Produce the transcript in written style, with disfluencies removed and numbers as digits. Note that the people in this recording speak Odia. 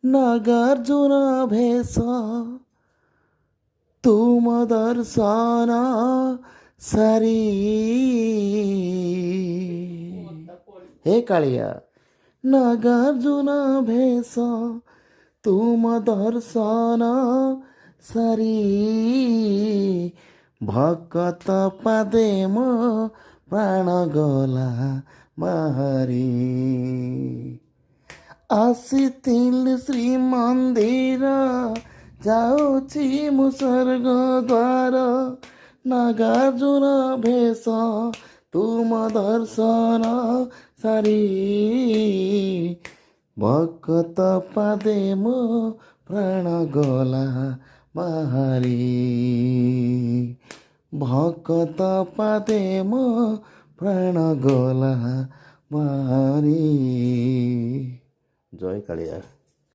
नागार्जुन भेष तुम दर्शन सारी। हे काळिया नागार्जुन भेष तुम दर्शन सारी। भक्त पादे मो प्राण गला बाहारी। ଆସିଥିଲି ଶ୍ରୀମନ୍ଦିର ଯାଉଛି ମୁଁ ସ୍ୱର୍ଗ ଦ୍ୱାର। ନାଗାର୍ଜୁନ ବେଶ ତୁମ ଦର୍ଶନ ସାରି। ଭକତ ପାଦେ ମୋ ପ୍ରାଣ ଗଲା ବାହାରି। ଭକତ ପାଦେ ମୋ ପ୍ରାଣ ଗଲା ବାହାରି। জয় কালিয়া।